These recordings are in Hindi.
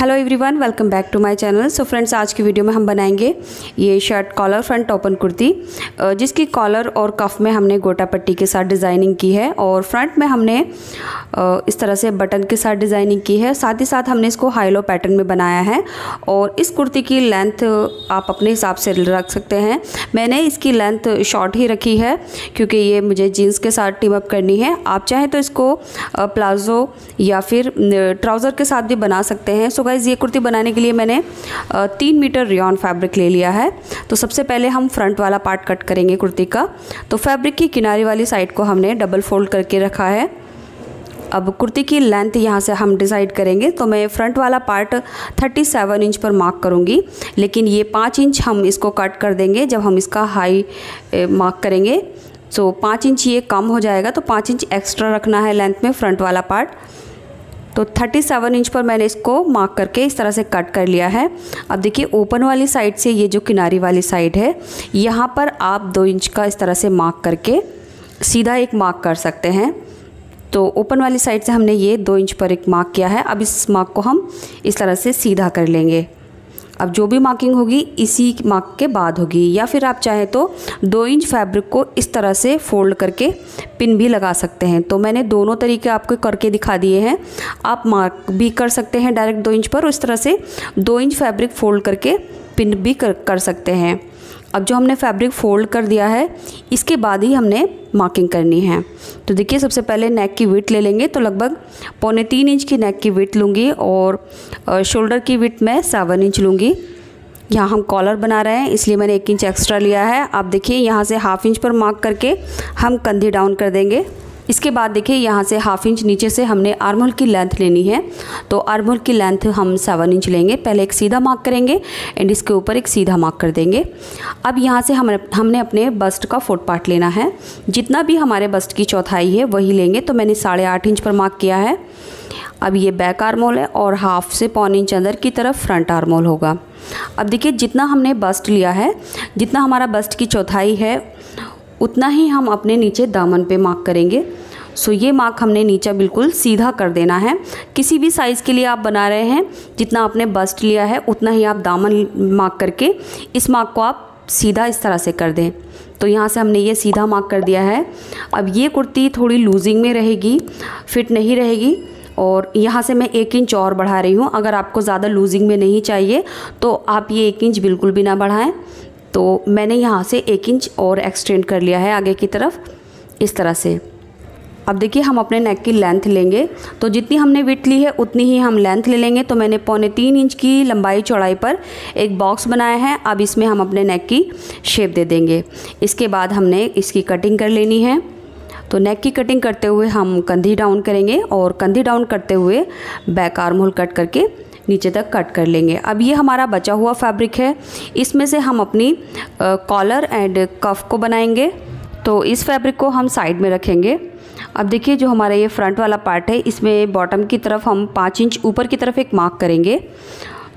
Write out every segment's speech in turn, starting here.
Hello everyone, welcome back to my channel. So friends, आज की वीडियो में हम बनाएंगे ये shirt collar front open kurti, जिसकी कॉलर और कफ में हमने गोटा पट्टी के साथ डिज़ाइनिंग की है और फ्रंट में हमने इस तरह से बटन के साथ डिज़ाइनिंग की है। साथ ही साथ हमने इसको हाई लो पैटर्न में बनाया है और इस कुर्ती की लेंथ आप अपने हिसाब से रख सकते हैं। मैंने इसकी लेंथ शॉर्ट ही रखी है क्योंकि ये मुझे जीन्स के साथ टीम अप करनी है। आप चाहें तो इसको प्लाजो या फिर ट्राउज़र के साथ भी बना सकते हैं। सो गाइस, ये कुर्ती बनाने के लिए मैंने 3 मीटर रेयॉन फैब्रिक ले लिया है। तो सबसे पहले हम फ्रंट वाला पार्ट कट करेंगे कुर्ती का। तो फैब्रिक की किनारे वाली साइड को हमने डबल फोल्ड करके रखा है। अब कुर्ती की लेंथ यहाँ से हम डिसाइड करेंगे। तो मैं फ्रंट वाला पार्ट 37 इंच पर मार्क करूँगी, लेकिन ये 5 इंच हम इसको कट कर देंगे जब हम इसका हाई मार्क करेंगे। सो 5 इंच ये कम हो जाएगा, तो 5 इंच एक्स्ट्रा रखना है लेंथ में फ्रंट वाला पार्ट। तो 37 इंच पर मैंने इसको मार्क करके इस तरह से कट कर लिया है। अब देखिए, ओपन वाली साइड से ये जो किनारी वाली साइड है, यहाँ पर आप 2 इंच का इस तरह से मार्क करके सीधा एक मार्क कर सकते हैं। तो ओपन वाली साइड से हमने ये 2 इंच पर एक मार्क किया है। अब इस मार्क को हम इस तरह से सीधा कर लेंगे। अब जो भी मार्किंग होगी इसी मार्क के बाद होगी, या फिर आप चाहें तो 2 इंच फैब्रिक को इस तरह से फोल्ड करके पिन भी लगा सकते हैं। तो मैंने दोनों तरीके आपको करके दिखा दिए हैं। आप मार्क भी कर सकते हैं डायरेक्ट 2 इंच पर, और इस तरह से 2 इंच फैब्रिक फोल्ड करके पिन भी कर सकते हैं। अब जो हमने फैब्रिक फोल्ड कर दिया है, इसके बाद ही हमने मार्किंग करनी है। तो देखिए, सबसे पहले नेक की विड्थ ले लेंगे। तो लगभग 3.25 इंच की नेक की विड्थ लूँगी और शोल्डर की विड्थ मैं 7 इंच लूँगी। यहाँ हम कॉलर बना रहे हैं, इसलिए मैंने 1 इंच एक्स्ट्रा लिया है। आप देखिए, यहाँ से 1/2 इंच पर मार्क करके हम कंधी डाउन कर देंगे। इसके बाद देखिए, यहाँ से 1/2 इंच नीचे से हमने आर्म होल की लेंथ लेनी है। तो आर्म होल की लेंथ हम 7 इंच लेंगे। पहले एक सीधा मार्क करेंगे एंड इसके ऊपर एक सीधा मार्क कर देंगे। अब यहाँ से हमने अपने बस्ट का 4th पार्ट लेना है। जितना भी हमारे बस्ट की चौथाई है वही लेंगे। तो मैंने 8.5 इंच पर मार्क किया है। अब ये बैक आर्म होल है और 1/2 से 1.25 इंच अंदर की तरफ फ्रंट आर्म होल होगा। अब देखिए, जितना हमने बस्ट लिया है, जितना हमारा बस्ट की चौथाई है, उतना ही हम अपने नीचे दामन पे मार्क करेंगे। सो ये मार्क हमने नीचे बिल्कुल सीधा कर देना है। किसी भी साइज़ के लिए आप बना रहे हैं, जितना आपने बस्ट लिया है उतना ही आप दामन मार्क करके इस मार्क को आप सीधा इस तरह से कर दें। तो यहाँ से हमने ये सीधा मार्क कर दिया है। अब ये कुर्ती थोड़ी लूजिंग में रहेगी, फिट नहीं रहेगी, और यहाँ से मैं 1 इंच और बढ़ा रही हूँ। अगर आपको ज़्यादा लूजिंग में नहीं चाहिए तो आप ये 1 इंच बिल्कुल भी ना बढ़ाएं। तो मैंने यहाँ से 1 इंच और एक्सटेंड कर लिया है आगे की तरफ इस तरह से। अब देखिए, हम अपने नेक की लेंथ लेंगे। तो जितनी हमने विड्थ ली है उतनी ही हम लेंथ ले लेंगे। तो मैंने 3.25 इंच की लंबाई चौड़ाई पर एक बॉक्स बनाया है। अब इसमें हम अपने नेक की शेप दे देंगे। इसके बाद हमने इसकी कटिंग कर लेनी है। तो नेक की कटिंग करते हुए हम कंधी डाउन करेंगे और कंधी डाउन करते हुए बैक आर्म होल कट करके नीचे तक कट कर लेंगे। अब ये हमारा बचा हुआ फैब्रिक है, इसमें से हम अपनी कॉलर एंड कफ को बनाएंगे। तो इस फैब्रिक को हम साइड में रखेंगे। अब देखिए, जो हमारा ये फ्रंट वाला पार्ट है, इसमें बॉटम की तरफ हम 5 इंच ऊपर की तरफ एक मार्क करेंगे।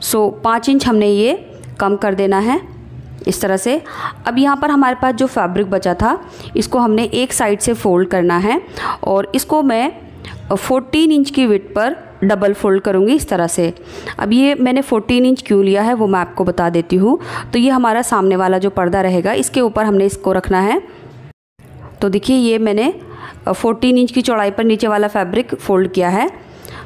सो 5 इंच हमने ये कम कर देना है इस तरह से। अब यहाँ पर हमारे पास जो फैब्रिक बचा था, इसको हमने एक साइड से फोल्ड करना है और इसको मैं 14 इंच की विड्थ पर डबल फोल्ड करूँगी इस तरह से। अब ये मैंने 14 इंच क्यों लिया है वो मैं आपको बता देती हूँ। तो ये हमारा सामने वाला जो पर्दा रहेगा, इसके ऊपर हमने इसको रखना है। तो देखिए, ये मैंने 14 इंच की चौड़ाई पर नीचे वाला फैब्रिक फोल्ड किया है।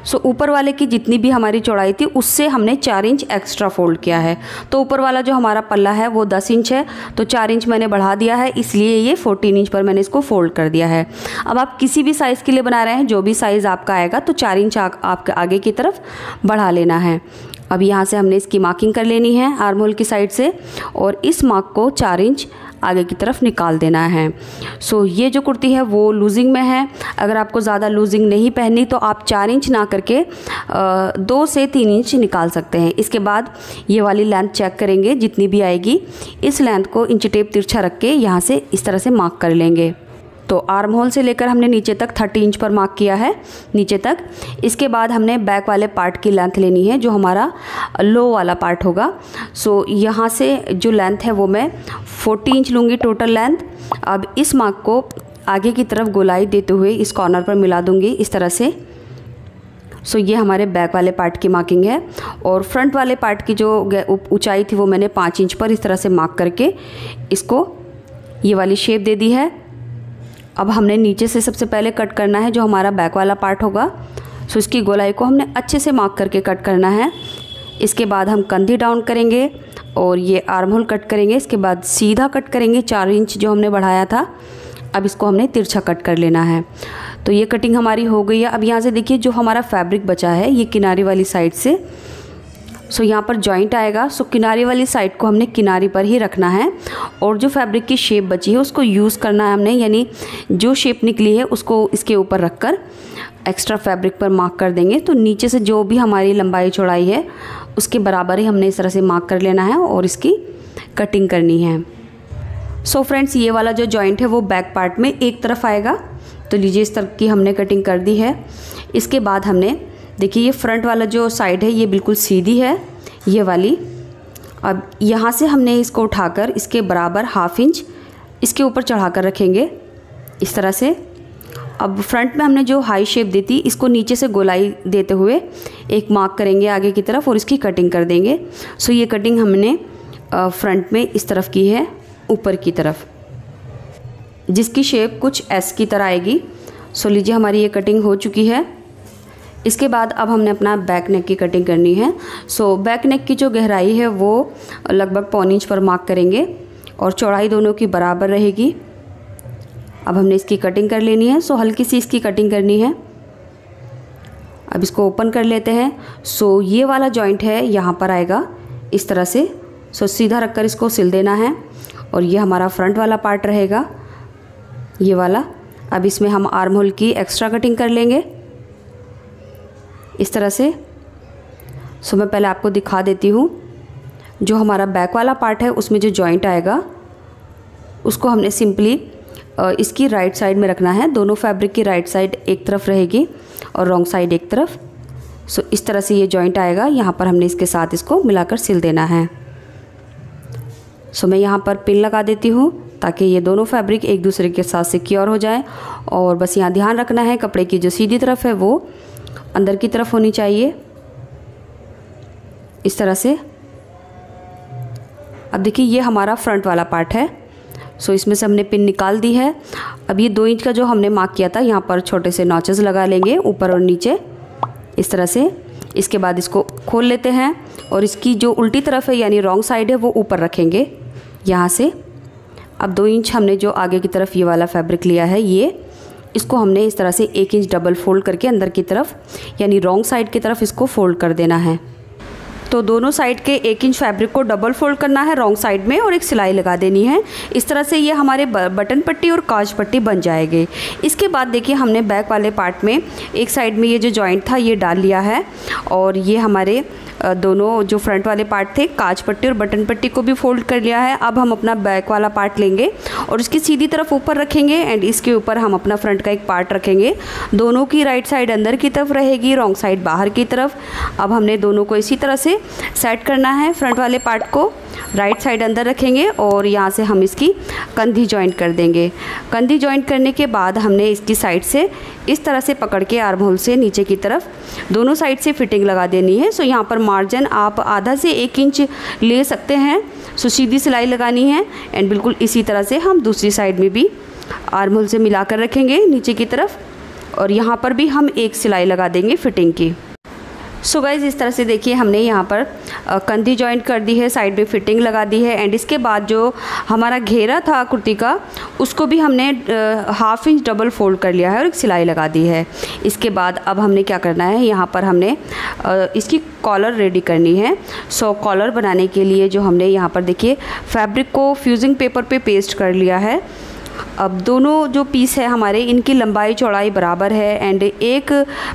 सो ऊपर वाले की जितनी भी हमारी चौड़ाई थी उससे हमने 4 इंच एक्स्ट्रा फोल्ड किया है। तो ऊपर वाला जो हमारा पल्ला है वो 10 इंच है, तो 4 इंच मैंने बढ़ा दिया है, इसलिए ये 14 इंच पर मैंने इसको फोल्ड कर दिया है। अब आप किसी भी साइज़ के लिए बना रहे हैं, जो भी साइज़ आपका आएगा, तो 4 इंच आपके आगे की तरफ बढ़ा लेना है। अब यहाँ से हमने इसकी मार्किंग कर लेनी है आर्म होल की साइड से, और इस मार्क को 4 इंच आगे की तरफ निकाल देना है। सो ये जो कुर्ती है वो लूजिंग में है। अगर आपको ज़्यादा लूजिंग नहीं पहननी तो आप 4 इंच ना करके 2 से 3 इंच निकाल सकते हैं। इसके बाद ये वाली लेंथ चेक करेंगे, जितनी भी आएगी इस लेंथ को इंच टेप तिरछा रख के यहाँ से इस तरह से मार्क कर लेंगे। तो आर्म होल से लेकर हमने नीचे तक 30 इंच पर मार्क किया है नीचे तक। इसके बाद हमने बैक वाले पार्ट की लेंथ लेनी है, जो हमारा लो वाला पार्ट होगा। सो यहाँ से जो लेंथ है वो मैं 40 इंच लूँगी टोटल लेंथ। अब इस मार्क को आगे की तरफ गोलाई देते हुए इस कॉर्नर पर मिला दूँगी इस तरह से। सो ये हमारे बैक वाले पार्ट की मार्किंग है। और फ्रंट वाले पार्ट की जो ऊंचाई थी वो मैंने 5 इंच पर इस तरह से मार्क करके इसको ये वाली शेप दे दी है। अब हमने नीचे से सबसे पहले कट करना है जो हमारा बैक वाला पार्ट होगा। सो इसकी गोलाई को हमने अच्छे से मार्क करके कट करना है। इसके बाद हम कंधी डाउन करेंगे और ये आर्म होल कट करेंगे। इसके बाद सीधा कट करेंगे 4 इंच जो हमने बढ़ाया था। अब इसको हमने तिरछा कट कर लेना है। तो ये कटिंग हमारी हो गई है। अब यहाँ से देखिए जो हमारा फैब्रिक बचा है ये किनारे वाली साइड से, सो यहाँ पर जॉइंट आएगा। सो किनारे वाली साइड को हमने किनारे पर ही रखना है और जो फैब्रिक की शेप बची है उसको यूज़ करना है हमने, यानी जो शेप निकली है उसको इसके ऊपर रखकर एक्स्ट्रा फैब्रिक पर मार्क कर देंगे। तो नीचे से जो भी हमारी लंबाई चौड़ाई है उसके बराबर ही हमने इस तरह से मार्क कर लेना है और इसकी कटिंग करनी है। सो फ्रेंड्स ये वाला जो जॉइंट है वो बैक पार्ट में एक तरफ आएगा। तो लीजिए इस तरह की हमने कटिंग कर दी है। इसके बाद हमने देखिए ये फ्रंट वाला जो साइड है ये बिल्कुल सीधी है ये वाली। अब यहाँ से हमने इसको उठाकर इसके बराबर 1/2 इंच इसके ऊपर चढ़ा कर रखेंगे इस तरह से। अब फ्रंट में हमने जो हाई शेप दी थी इसको नीचे से गोलाई देते हुए एक मार्क करेंगे आगे की तरफ और इसकी कटिंग कर देंगे। सो ये कटिंग हमने फ्रंट में इस तरफ की है ऊपर की तरफ, जिसकी शेप कुछ एस की तरह आएगी। सो लीजिए हमारी ये कटिंग हो चुकी है। इसके बाद अब हमने अपना बैक नेक की कटिंग करनी है। सो बैक नेक की जो गहराई है वो लगभग 1.25 इंच पर मार्क करेंगे और चौड़ाई दोनों की बराबर रहेगी। अब हमने इसकी कटिंग कर लेनी है। सो हल्की सी इसकी कटिंग करनी है। अब इसको ओपन कर लेते हैं। सो ये वाला जॉइंट है यहाँ पर आएगा इस तरह से। सो सीधा रखकर इसको सिल देना है और ये हमारा फ्रंट वाला पार्ट रहेगा ये वाला। अब इसमें हम आर्म होल की एक्स्ट्रा कटिंग कर लेंगे इस तरह से। सो मैं पहले आपको दिखा देती हूँ। जो हमारा बैक वाला पार्ट है उसमें जो जॉइंट आएगा उसको हमने सिंपली इसकी राइट साइड में रखना है। दोनों फैब्रिक की राइट साइड एक तरफ रहेगी और रॉन्ग साइड एक तरफ। सो इस तरह से ये जॉइंट आएगा। यहाँ पर हमने इसके साथ इसको मिलाकर सिल देना है। सो मैं यहाँ पर पिन लगा देती हूँ ताकि ये दोनों फैब्रिक एक दूसरे के साथ सिक्योर हो जाए। और बस यहाँ ध्यान रखना है कपड़े की जो सीधी तरफ है वो अंदर की तरफ होनी चाहिए इस तरह से। अब देखिए ये हमारा फ्रंट वाला पार्ट है। सो इसमें से हमने पिन निकाल दी है। अब ये 2 इंच का जो हमने मार्क किया था यहाँ पर छोटे से नॉचेस लगा लेंगे ऊपर और नीचे इस तरह से। इसके बाद इसको खोल लेते हैं और इसकी जो उल्टी तरफ है यानी रॉन्ग साइड है वो ऊपर रखेंगे यहाँ से। अब 2 इंच हमने जो आगे की तरफ ये वाला फैब्रिक लिया है ये इसको हमने इस तरह से 1 इंच डबल फोल्ड करके अंदर की तरफ यानी रॉन्ग साइड की तरफ इसको फोल्ड कर देना है। तो दोनों साइड के 1 इंच फैब्रिक को डबल फोल्ड करना है रॉन्ग साइड में और एक सिलाई लगा देनी है। इस तरह से ये हमारे बटन पट्टी और काज पट्टी बन जाएगी। इसके बाद देखिए हमने बैक वाले पार्ट में एक साइड में ये जो जॉइंट था ये डाल लिया है और ये हमारे दोनों जो फ्रंट वाले पार्ट थे काज पट्टी और बटन पट्टी को भी फोल्ड कर लिया है। अब हम अपना बैक वाला पार्ट लेंगे और इसकी सीधी तरफ ऊपर रखेंगे एंड इसके ऊपर हम अपना फ्रंट का एक पार्ट रखेंगे। दोनों की राइट साइड अंदर की तरफ रहेगी, रॉन्ग साइड बाहर की तरफ। अब हमने दोनों को इसी तरह से सेट करना है। फ्रंट वाले पार्ट को राइट साइड अंदर रखेंगे और यहाँ से हम इसकी कंधी जॉइंट कर देंगे। कंधी जॉइंट करने के बाद हमने इसकी साइड से इस तरह से पकड़ के आर्म होल से नीचे की तरफ दोनों साइड से फिटिंग लगा देनी है। सो यहाँ पर मार्जिन आप आधा से 1 इंच ले सकते हैं। सो सीधी सिलाई लगानी है एंड बिल्कुल इसी तरह से हम दूसरी साइड में भी आर्म होल से मिलाकर रखेंगे नीचे की तरफ और यहाँ पर भी हम एक सिलाई लगा देंगे फिटिंग की। सो गाइज़ इस तरह से देखिए हमने यहाँ पर कंधी जॉइंट कर दी है, साइड में फिटिंग लगा दी है एंड इसके बाद जो हमारा घेरा था कुर्ती का उसको भी हमने 1/2 इंच डबल फोल्ड कर लिया है और एक सिलाई लगा दी है। इसके बाद अब हमने क्या करना है, यहाँ पर हमने इसकी कॉलर रेडी करनी है। सो कॉलर बनाने के लिए जो हमने यहाँ पर देखिए फैब्रिक को फ्यूजिंग पेपर पे पेस्ट कर लिया है। अब दोनों जो पीस है हमारे इनकी लंबाई चौड़ाई बराबर है एंड एक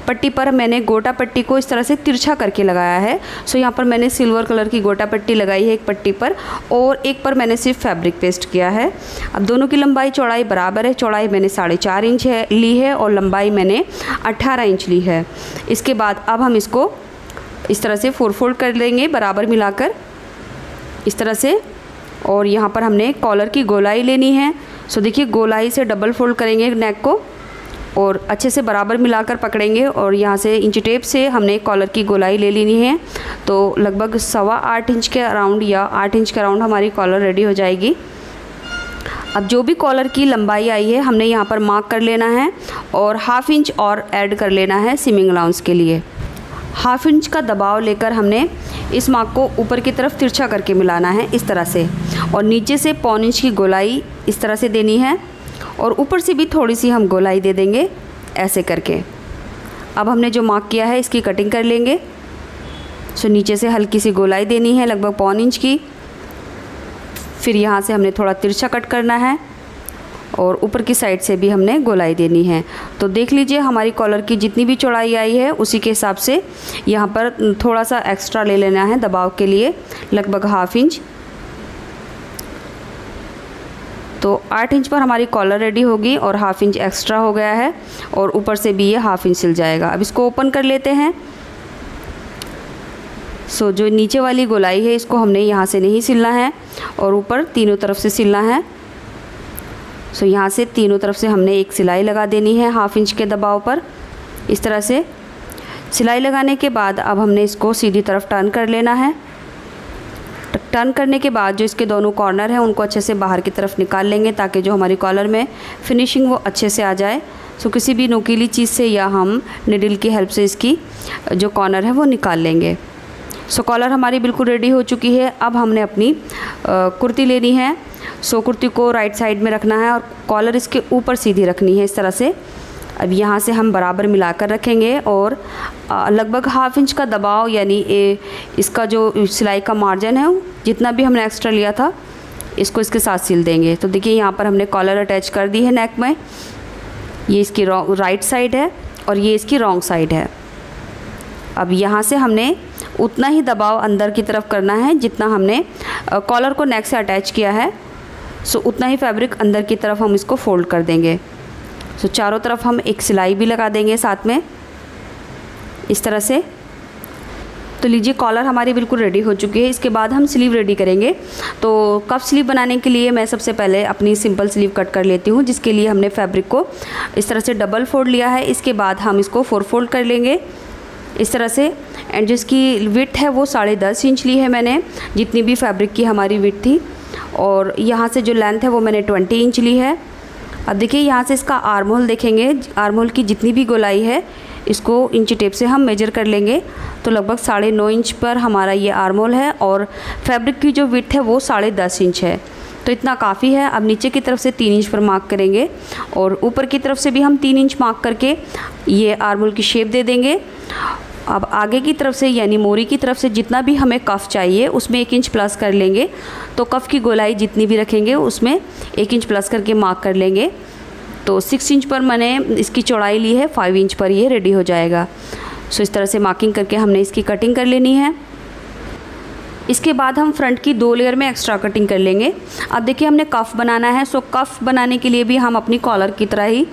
पट्टी पर मैंने गोटा पट्टी को इस तरह से तिरछा करके लगाया है। सो यहाँ पर मैंने सिल्वर कलर की गोटा पट्टी लगाई है एक पट्टी पर और एक पर मैंने सिर्फ फैब्रिक पेस्ट किया है। अब दोनों की लंबाई चौड़ाई बराबर है। चौड़ाई मैंने 4.5 इंच ली है और लंबाई मैंने 18 इंच ली है। इसके बाद अब हम इसको इस तरह से 4 फोल्ड कर लेंगे बराबर मिलाकर इस तरह से। और यहाँ पर हमने कॉलर की गोलाई लेनी है। सो देखिए गोलाई से डबल फोल्ड करेंगे नेक को और अच्छे से बराबर मिलाकर पकड़ेंगे और यहाँ से इंची टेप से हमने कॉलर की गोलाई ले लेनी है। तो लगभग 8.25 इंच के अराउंड या 8 इंच के अराउंड हमारी कॉलर रेडी हो जाएगी। अब जो भी कॉलर की लंबाई आई है हमने यहाँ पर मार्क कर लेना है और 1/2 इंच और ऐड कर लेना है सीमिंग अलाउंस के लिए। 1/2 इंच का दबाव लेकर हमने इस मार्क को ऊपर की तरफ तिरछा करके मिलाना है इस तरह से, और नीचे से 1/4 इंच की गोलाई इस तरह से देनी है और ऊपर से भी थोड़ी सी हम गोलाई दे देंगे ऐसे करके। अब हमने जो मार्क किया है इसकी कटिंग कर लेंगे। सो नीचे से हल्की सी गोलाई देनी है लगभग 1/4 इंच की, फिर यहाँ से हमने थोड़ा तिरछा कट करना है और ऊपर की साइड से भी हमने गोलाई देनी है। तो देख लीजिए हमारी कॉलर की जितनी भी चौड़ाई आई है उसी के हिसाब से यहाँ पर थोड़ा सा एक्स्ट्रा ले लेना है दबाव के लिए, लगभग 1/2 इंच। तो 8 इंच पर हमारी कॉलर रेडी होगी और 1/2 इंच एक्स्ट्रा हो गया है और ऊपर से भी ये 1/2 इंच सिल जाएगा। अब इसको ओपन कर लेते हैं। सो जो नीचे वाली गोलाई है इसको हमने यहाँ से नहीं सिलना है और ऊपर तीनों तरफ से सिलना है। सो यहाँ से तीनों तरफ से हमने एक सिलाई लगा देनी है 1/2 इंच के दबाव पर। इस तरह से सिलाई लगाने के बाद अब हमने इसको सीधी तरफ टर्न कर लेना है। टर्न करने के बाद जो इसके दोनों कॉर्नर हैं उनको अच्छे से बाहर की तरफ निकाल लेंगे ताकि जो हमारी कॉलर में फिनिशिंग वो अच्छे से आ जाए। सो किसी भी नुकीली चीज़ से या हम निडल की हेल्प से इसकी जो कॉर्नर है वो निकाल लेंगे। सो कॉलर हमारी बिल्कुल रेडी हो चुकी है। अब हमने अपनी कुर्ती लेनी है। सो कुर्ती को राइट साइड में रखना है और कॉलर इसके ऊपर सीधी रखनी है इस तरह से। अब यहाँ से हम बराबर मिलाकर रखेंगे और लगभग 1/2 इंच का दबाव यानी इसका जो सिलाई का मार्जिन है जितना भी हमने एक्स्ट्रा लिया था इसको इसके साथ सिल देंगे। तो देखिए यहाँ पर हमने कॉलर अटैच कर दी है नेक में। ये इसकी राइट साइड है और ये इसकी रॉन्ग साइड है। अब यहाँ से हमने उतना ही दबाव अंदर की तरफ करना है जितना हमने कॉलर को नेक से अटैच किया है। सो उतना ही फैब्रिक अंदर की तरफ हम इसको फोल्ड कर देंगे। सो चारों तरफ हम एक सिलाई भी लगा देंगे साथ में इस तरह से। तो लीजिए कॉलर हमारी बिल्कुल रेडी हो चुकी है। इसके बाद हम स्लीव रेडी करेंगे। तो कफ स्लीव बनाने के लिए मैं सबसे पहले अपनी सिंपल स्लीव कट कर लेती हूँ, जिसके लिए हमने फैब्रिक को इस तरह से डबल फोल्ड लिया है। इसके बाद हम इसको 4 फोल्ड कर लेंगे इस तरह से। एंड जिसकी विड्थ है वो 10.5 इंच ली है मैंने, जितनी भी फैब्रिक की हमारी विड्थ थी। और यहाँ से जो लेंथ है वो मैंने 20 इंच ली है। अब देखिए यहाँ से इसका आर्म होल देखेंगे, आर्म होल की जितनी भी गोलाई है इसको इंची टेप से हम मेजर कर लेंगे। तो लगभग 9.5 इंच पर हमारा ये आर्म होल है और फैब्रिक की जो विड्थ है वो 10.5 इंच है। तो इतना काफ़ी है। अब नीचे की तरफ से 3 इंच पर मार्क करेंगे और ऊपर की तरफ से भी हम 3 इंच मार्क करके ये आर्म होल की शेप दे देंगे। अब आगे की तरफ से यानी मोरी की तरफ से जितना भी हमें कफ़ चाहिए उसमें 1 इंच प्लस कर लेंगे। तो कफ़ की गोलाई जितनी भी रखेंगे उसमें 1 इंच प्लस करके मार्क कर लेंगे। तो 6 इंच पर मैंने इसकी चौड़ाई ली है, 5 इंच पर ये रेडी हो जाएगा। सो इस तरह से मार्किंग करके हमने इसकी कटिंग कर लेनी है। इसके बाद हम फ्रंट की 2 लेयर में एक्स्ट्रा कटिंग कर लेंगे। अब देखिए हमने कफ़ बनाना है। सो कफ़ बनाने के लिए भी हम अपनी कॉलर की तरह ही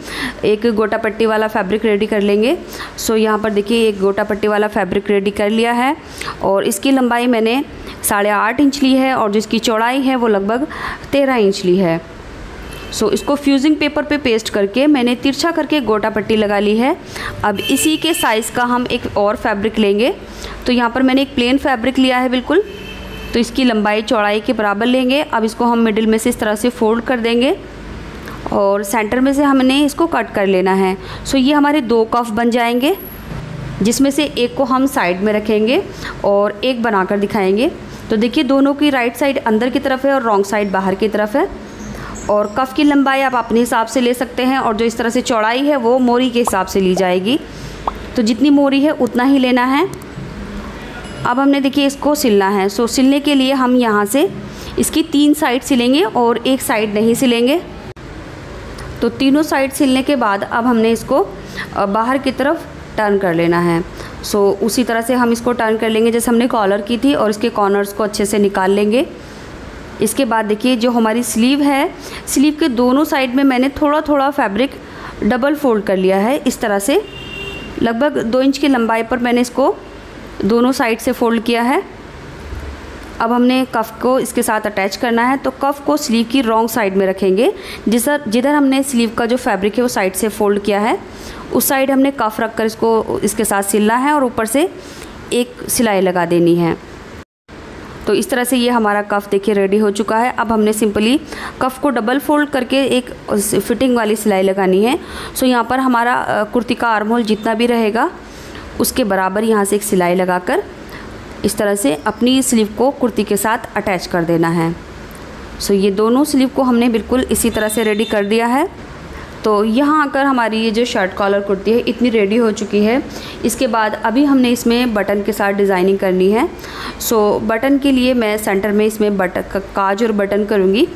एक गोटा पट्टी वाला फैब्रिक रेडी कर लेंगे। सो यहाँ पर देखिए एक गोटा पट्टी वाला फैब्रिक रेडी कर लिया है और इसकी लंबाई मैंने 8.5 इंच ली है और जिसकी चौड़ाई है वो लगभग 13 इंच ली है। सो इसको फ्यूजिंग पेपर पे पेस्ट करके मैंने तिरछा करके गोटा पट्टी लगा ली है। अब इसी के साइज़ का हम एक और फैब्रिक लेंगे। तो यहाँ पर मैंने एक प्लेन फैब्रिक लिया है बिल्कुल, तो इसकी लंबाई चौड़ाई के बराबर लेंगे। अब इसको हम मिडिल में से इस तरह से फोल्ड कर देंगे और सेंटर में से हमने इसको कट कर लेना है। सो ये हमारे 2 कफ बन जाएंगे, जिसमें से एक को हम साइड में रखेंगे और एक बनाकर दिखाएंगे। तो देखिए दोनों की राइट साइड अंदर की तरफ है और रॉन्ग साइड बाहर की तरफ है। और कफ़ की लंबाई आप अपने हिसाब से ले सकते हैं और जो इस तरह से चौड़ाई है वो मोरी के हिसाब से ली जाएगी। तो जितनी मोरी है उतना ही लेना है। अब हमने देखिए इसको सिलना है। सो सिलने के लिए हम यहाँ से इसकी 3 साइड सिलेंगे और एक साइड नहीं सिलेंगे। तो तीनों साइड सिलने के बाद अब हमने इसको बाहर की तरफ टर्न कर लेना है। सो उसी तरह से हम इसको टर्न कर लेंगे जैसे हमने कॉलर की थी और इसके कॉर्नर्स को अच्छे से निकाल लेंगे। इसके बाद देखिए जो हमारी स्लीव है, स्लीव के दोनों साइड में मैंने थोड़ा थोड़ा फैब्रिक डबल फोल्ड कर लिया है इस तरह से। लगभग 2 इंच की लंबाई पर मैंने इसको दोनों साइड से फोल्ड किया है। अब हमने कफ़ को इसके साथ अटैच करना है। तो कफ़ को स्लीव की रॉन्ग साइड में रखेंगे। जिधर हमने स्लीव का जो फैब्रिक है वो साइड से फ़ोल्ड किया है, उस साइड हमने कफ़ रख कर इसको इसके साथ सिलना है और ऊपर से एक सिलाई लगा देनी है। तो इस तरह से ये हमारा कफ़ देखिए रेडी हो चुका है। अब हमने सिंपली कफ़ को डबल फोल्ड करके एक फिटिंग वाली सिलाई लगानी है। सो यहाँ पर हमारा कुर्ती का आर्म होल जितना भी रहेगा उसके बराबर यहाँ से एक सिलाई लगाकर इस तरह से अपनी स्लीव को कुर्ती के साथ अटैच कर देना है। सो ये दोनों स्लीव को हमने बिल्कुल इसी तरह से रेडी कर दिया है। तो यहाँ आकर हमारी ये जो शर्ट कॉलर कुर्ती है इतनी रेडी हो चुकी है। इसके बाद अभी हमने इसमें बटन के साथ डिज़ाइनिंग करनी है। सो बटन के लिए मैं सेंटर में इसमें काज और बटन करूँगी।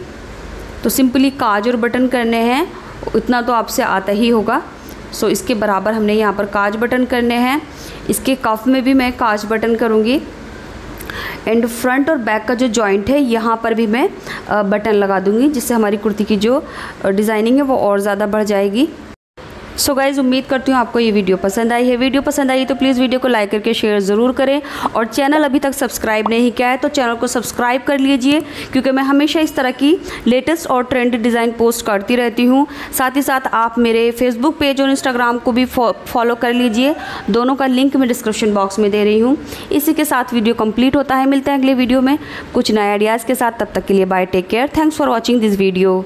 तो सिंपली काज और बटन करने हैं, इतना तो आपसे आता ही होगा। सो इसके बराबर हमने यहाँ पर काज बटन करने हैं। इसके कफ में भी मैं काज बटन करूँगी एंड फ्रंट और बैक का जो जॉइंट है यहाँ पर भी मैं बटन लगा दूँगी, जिससे हमारी कुर्ती की जो डिज़ाइनिंग है वो और ज़्यादा बढ़ जाएगी। सो गाइज़, उम्मीद करती हूँ आपको ये वीडियो पसंद आई है। वीडियो पसंद आई तो प्लीज़ वीडियो को लाइक करके शेयर ज़रूर करें और चैनल अभी तक सब्सक्राइब नहीं किया है तो चैनल को सब्सक्राइब कर लीजिए, क्योंकि मैं हमेशा इस तरह की लेटेस्ट और ट्रेंडी डिज़ाइन पोस्ट करती रहती हूँ। साथ ही साथ आप मेरे फेसबुक पेज और इंस्टाग्राम को भी फॉलो कर लीजिए, दोनों का लिंक मैं डिस्क्रिप्शन बॉक्स में दे रही हूँ। इसी के साथ वीडियो कंप्लीट होता है। मिलते हैं अगले वीडियो में कुछ नए आइडियाज़ के साथ। तब तक के लिए bye, take care, thanks for watching this video.